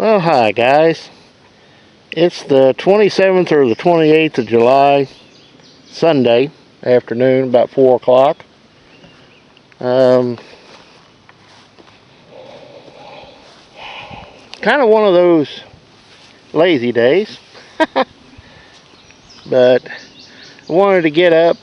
Well, hi guys. It's the 27th or the 28th of July, Sunday afternoon, about 4 o'clock. Kind of one of those lazy days, but I wanted to get up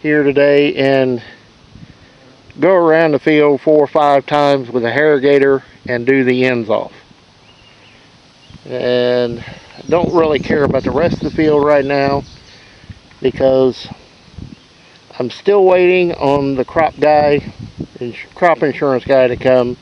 here today and go around the field 4 or 5 times with a harrow-gator and do the ends off. And I don't really care about the rest of the field right now because I'm still waiting on the crop insurance guy to come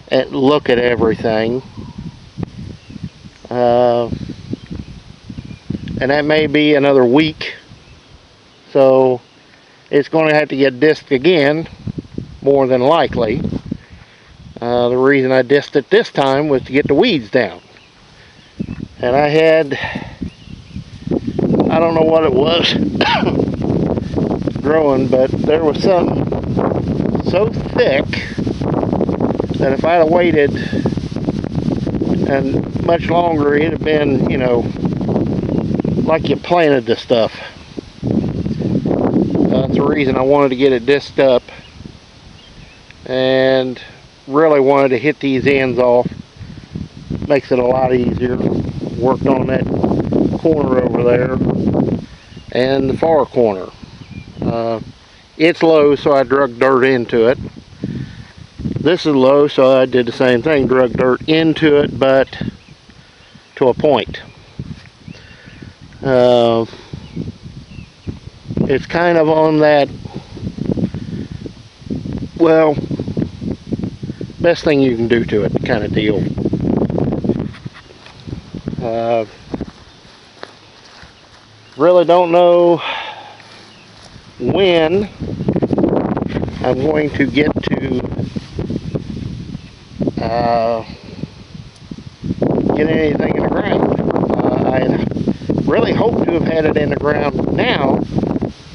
and look at everything. And that may be another week, so it's going to have to get disked again, more than likely. The reason I disked it this time was to get the weeds down. And I don't know what it was growing, but there was something so thick that if I'd have waited and much longer, it'd have been, like you planted the stuff. That's the reason I wanted to get it disked up and really wanted to hit these ends off. Makes it a lot easier. Worked on that corner over there and the far corner. It's low, so I drug dirt into it. This is low, so I did the same thing, drug dirt into it, but to a point. It's kind of on that, well, best thing you can do to it kind of deal. Really don't know when I'm going to get to get anything in the ground. I really hope to have had it in the ground now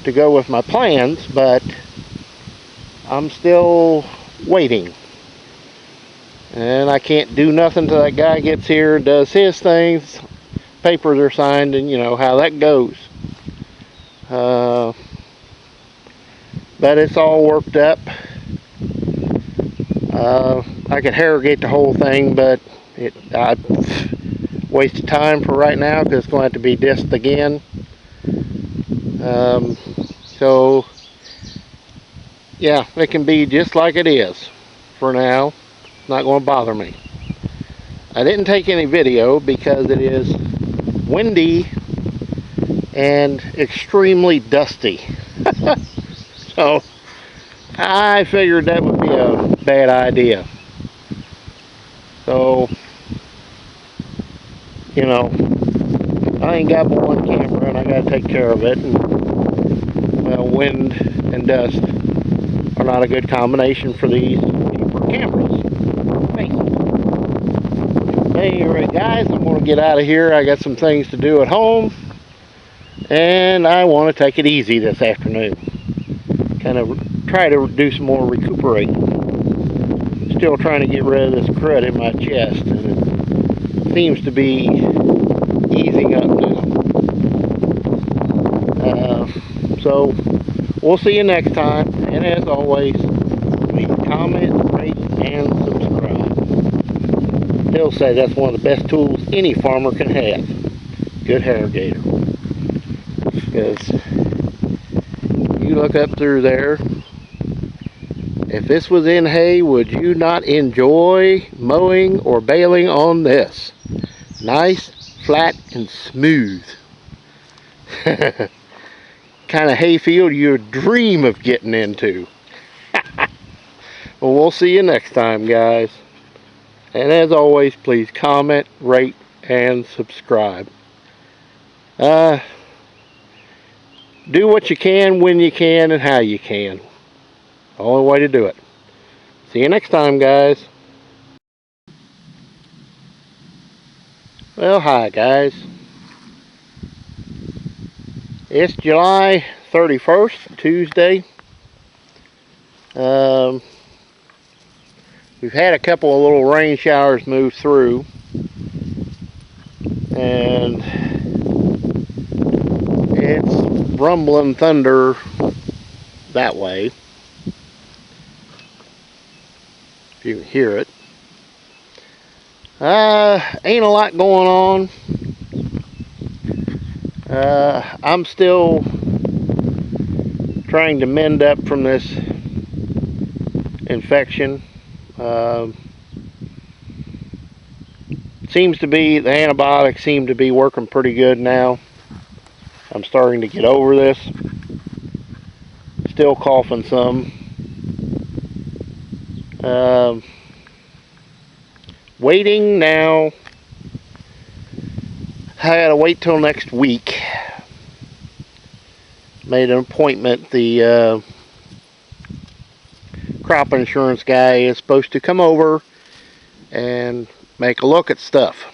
to go with my plans, but I'm still waiting. And I can't do nothing till that guy gets here, does his things, papers are signed, and you know how that goes. But it's all worked up. I could harrow-gate the whole thing, but I wasted time for right now because it's going to have to be disked again. So yeah, it can be just like it is for now. It's not going to bother me. I didn't take any video because it is windy and extremely dusty. So I figured that would be a bad idea. So, I ain't got but one camera and I got to take care of it. And, well, wind and dust are not a good combination for these cheaper cameras. Hey, alright guys, I'm going to get out of here. I got some things to do at home. And I want to take it easy this afternoon. Kind of try to do some more recuperating. Still trying to get rid of this crud in my chest. And it seems to be easing up now. So, we'll see you next time. And as always, please comment, rate, and subscribe. They'll say that's one of the best tools any farmer can have. Good harrow-gator. Because you look up through there, if this was in hay, would you not enjoy mowing or baling on this? Nice, flat, and smooth. Kind of hay field you dream of getting into. Well, we'll see you next time, guys. And as always, please comment, rate, and subscribe. Do what you can, when you can, and how you can. Only way to do it. See you next time, guys. Well, hi, guys. It's July 31st, Tuesday. We've had a couple of little rain showers move through, and it's rumbling thunder that way, if you can hear it. Ain't a lot going on. I'm still trying to mend up from this infection. Seems to be, the antibiotics seem to be working pretty good now. I'm starting to get over this. Still coughing some. Waiting now. I gotta wait till next week. Made an appointment. The crop insurance guy is supposed to come over and make a look at stuff.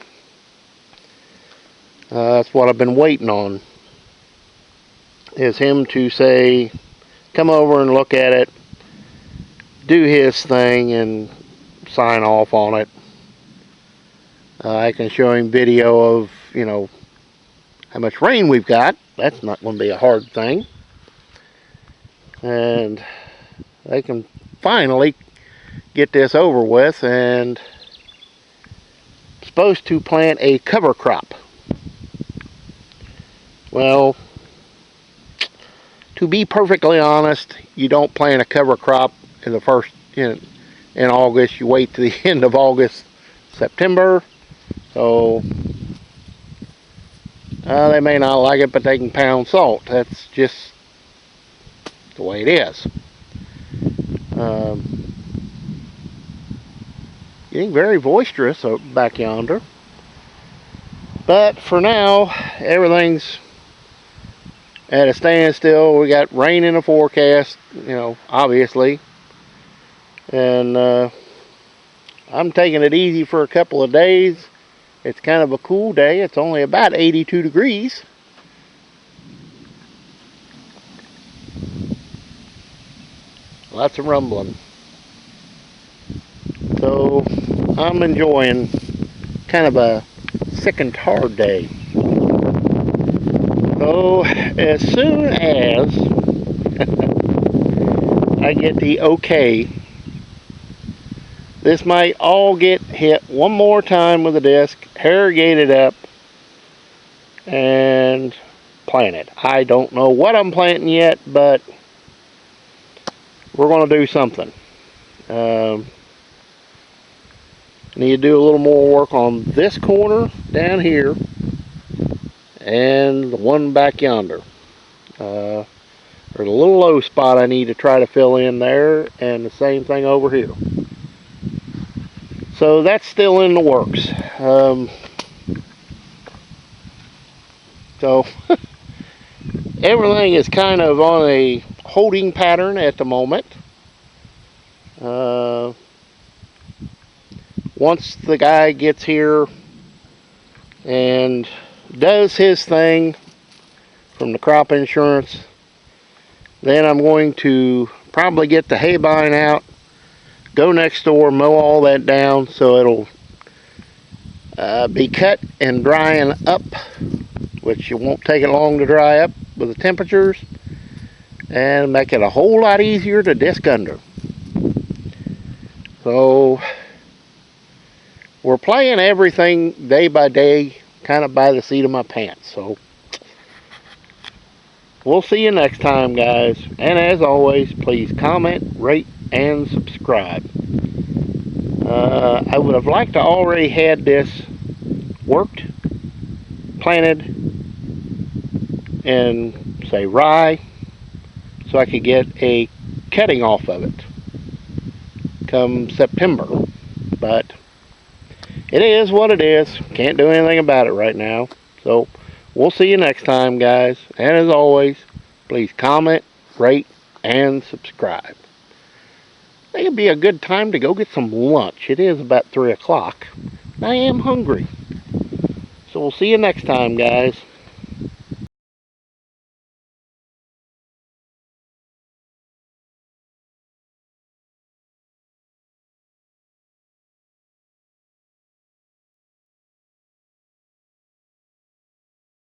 That's what I've been waiting on, is him to say, come over and look at it, do his thing, and sign off on it. I can show him video of, you know, how much rain we've got. That's not going to be a hard thing. And they can finally get this over with, and supposed to plant a cover crop. Well, to be perfectly honest, you don't plant a cover crop in the first in August. You wait to the end of August, September. So they may not like it, but they can pound salt. That's just the way it is. Getting very boisterous back yonder. But for now, everything's at a standstill. We got rain in the forecast, you know, obviously. And I'm taking it easy for a couple of days. It's kind of a cool day. It's only about 82 degrees. Lots of rumbling. So I'm enjoying kind of a sick and tired day. So as soon as I get the okay, this might all get hit one more time with a disc, harrow-gated up, and planted. I don't know what I'm planting yet, but we're going to do something. Need to do a little more work on this corner down here and the one back yonder. There's a little low spot I need to try to fill in there, and the same thing over here. So that's still in the works. So everything is kind of on a holding pattern at the moment. Once the guy gets here and does his thing from the crop insurance, then I'm going to probably get the hay bine out, go next door, mow all that down so it'll be cut and drying up, which it won't take it long to dry up with the temperatures, and make it a whole lot easier to disc under. So we're playing everything day by day, kind of by the seat of my pants. So we'll see you next time, guys. And as always, please comment, rate, and subscribe. I would have liked to already had this worked, planted, in, say, rye, so I could get a cutting off of it come September. But it is what it is. Can't do anything about it right now. So we'll see you next time, guys. And as always, please comment, rate, and subscribe. I think it'd be a good time to go get some lunch. It is about 3 o'clock. I am hungry. So we'll see you next time, guys.